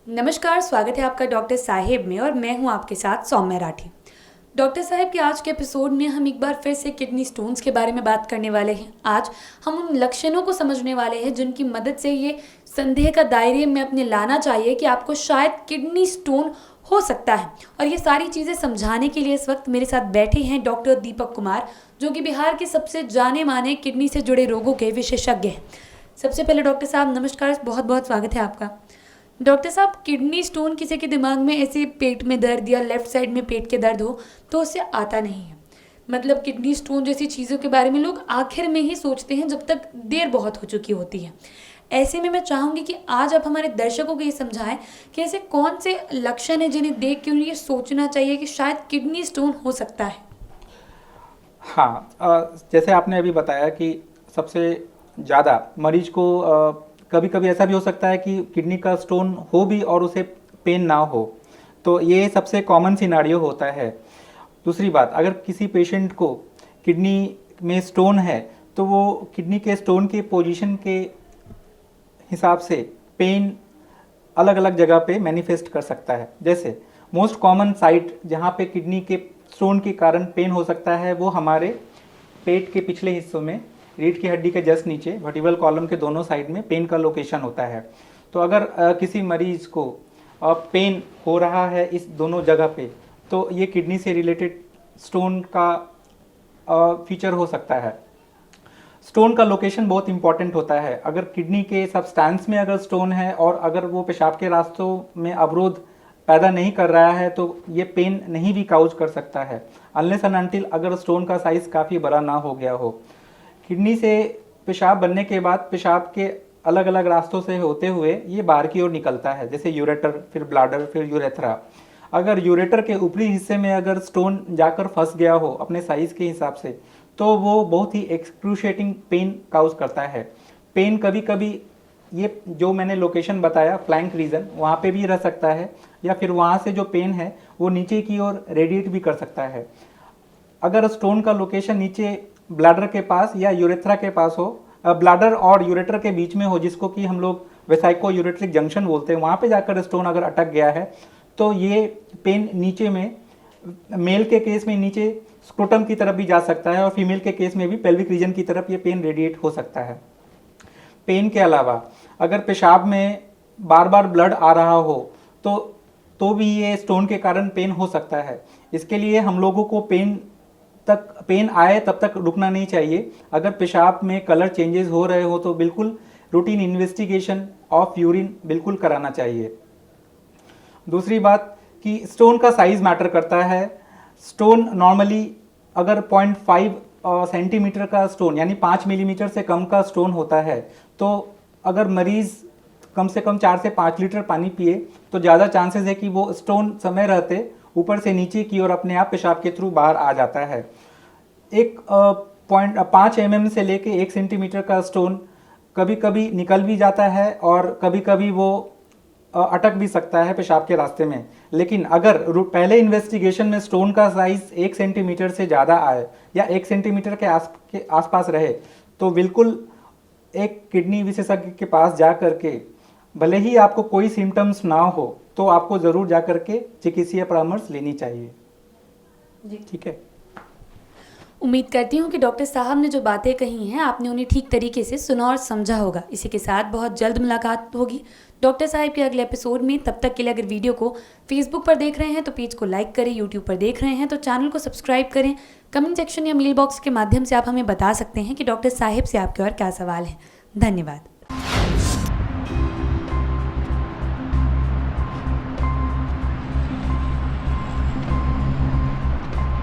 नमस्कार, स्वागत है आपका डॉक्टर साहिब में और मैं हूं आपके साथ सौम्या राठी। डॉक्टर साहिब के आज के एपिसोड में हम एक बार फिर से किडनी स्टोन्स के बारे में बात करने वाले हैं। आज हम उन लक्षणों को समझने वाले हैं जिनकी मदद से ये संदेह का दायरे में अपने लाना चाहिए कि आपको शायद किडनी स्टोन हो सकता है। और ये सारी चीज़ें समझाने के लिए इस वक्त मेरे साथ बैठे हैं डॉक्टर दीपक कुमार, जो कि बिहार के सबसे जाने माने किडनी से जुड़े रोगों के विशेषज्ञ हैं। सबसे पहले डॉक्टर साहब नमस्कार, बहुत बहुत स्वागत है आपका। डॉक्टर साहब, किडनी स्टोन किसी के दिमाग में ऐसे पेट में दर्द या लेफ्ट साइड में पेट के दर्द हो तो उससे आता नहीं है। मतलब किडनी स्टोन जैसी चीज़ों के बारे में लोग आखिर में ही सोचते हैं जब तक देर बहुत हो चुकी होती है। ऐसे में मैं चाहूँगी कि आज आप हमारे दर्शकों को ये समझाएं कि ऐसे कौन से लक्षण हैं जिन्हें देख के उन्हें ये सोचना चाहिए कि शायद किडनी स्टोन हो सकता है। हाँ, जैसे आपने अभी बताया कि सबसे ज़्यादा मरीज को कभी कभी ऐसा भी हो सकता है कि किडनी का स्टोन हो भी और उसे पेन ना हो, तो ये सबसे कॉमन सिनारियो होता है। दूसरी बात, अगर किसी पेशेंट को किडनी में स्टोन है तो वो किडनी के स्टोन के पोजीशन के हिसाब से पेन अलग अलग जगह पे मैनिफेस्ट कर सकता है। जैसे मोस्ट कॉमन साइट जहाँ पे किडनी के स्टोन के कारण पेन हो सकता है वो हमारे पेट के पिछले हिस्सों में, रीढ़ की हड्डी के जस्ट नीचे वर्टिब्रल कॉलम के दोनों साइड में पेन का लोकेशन होता है। तो अगर किसी मरीज को पेन हो रहा है इस दोनों जगह पे, तो ये किडनी से रिलेटेड स्टोन का फीचर हो सकता है। स्टोन का लोकेशन बहुत इंपॉर्टेंट होता है। अगर किडनी के सब्सटेंस में अगर स्टोन है और अगर वो पेशाब के रास्तों में अवरोध पैदा नहीं कर रहा है तो ये पेन नहीं भी काउज कर सकता है, अनलेस एंड अनटिल अगर स्टोन का साइज काफ़ी बड़ा ना हो गया हो। किडनी से पेशाब बनने के बाद पेशाब के अलग अलग रास्तों से होते हुए ये बाहर की ओर निकलता है, जैसे यूरेटर, फिर ब्लाडर, फिर यूरेथ्रा। अगर यूरेटर के ऊपरी हिस्से में अगर स्टोन जाकर फंस गया हो अपने साइज के हिसाब से, तो वो बहुत ही एक्सक्रूशिएटिंग पेन काउज करता है। पेन कभी कभी ये जो मैंने लोकेशन बताया फ्लैंक रीजन, वहाँ पे भी रह सकता है, या फिर वहाँ से जो पेन है वो नीचे की ओर रेडिएट भी कर सकता है। अगर स्टोन का लोकेशन नीचे ब्लैडर के पास या यूरेथ्रा के पास हो, ब्लैडर और यूरेटर के बीच में हो, जिसको कि हम लोग वेसाइको यूरेट्रिक जंक्शन बोलते हैं, वहाँ पे जाकर स्टोन अगर अटक गया है तो ये पेन नीचे में, मेल के केस में नीचे स्क्रोटम की तरफ भी जा सकता है और फीमेल के केस में भी पेल्विक रीजन की तरफ ये पेन रेडिएट हो सकता है। पेन के अलावा अगर पेशाब में बार बार ब्लड आ रहा हो तो भी ये स्टोन के कारण पेन हो सकता है। इसके लिए हम लोगों को पेन आए तब तक रुकना नहीं चाहिए। अगर पेशाब में कलर चेंजेस हो रहे हो तो बिल्कुल रूटीन इन्वेस्टिगेशन ऑफ यूरिन बिल्कुल कराना चाहिए। दूसरी बात कि स्टोन का साइज मैटर करता है। स्टोन नॉर्मली अगर 0.5 सेंटीमीटर का स्टोन यानी 5 मिलीमीटर से कम का स्टोन होता है, तो अगर मरीज़ कम से कम 4 से 5 लीटर पानी पिए तो ज़्यादा चांसेस है कि वो स्टोन समय रहते ऊपर से नीचे की ओर अपने आप पेशाब के थ्रू बाहर आ जाता है। एक 5 mm से लेके 1 सेंटीमीटर का स्टोन कभी कभी निकल भी जाता है और कभी कभी वो अटक भी सकता है पेशाब के रास्ते में। लेकिन अगर पहले इन्वेस्टिगेशन में स्टोन का साइज 1 सेंटीमीटर से ज़्यादा आए या 1 सेंटीमीटर के आसपास रहे तो बिल्कुल एक किडनी विशेषज्ञ के पास जा करके, भले ही आपको कोई सिम्टम्स ना हो तो आपको ज़रूर जा करके चिकित्सीय परामर्श लेनी चाहिए जी। ठीक है। उम्मीद करती हूँ कि डॉक्टर साहब ने जो बातें कही हैं आपने उन्हें ठीक तरीके से सुना और समझा होगा। इसी के साथ बहुत जल्द मुलाकात होगी डॉक्टर साहब के अगले एपिसोड में। तब तक के लिए अगर वीडियो को फेसबुक पर देख रहे हैं तो पेज को लाइक करें, यूट्यूब पर देख रहे हैं तो चैनल को सब्सक्राइब करें। कमेंट सेक्शन या मेल बॉक्स के माध्यम से आप हमें बता सकते हैं कि डॉक्टर साहब से आपके और क्या सवाल हैं। धन्यवाद।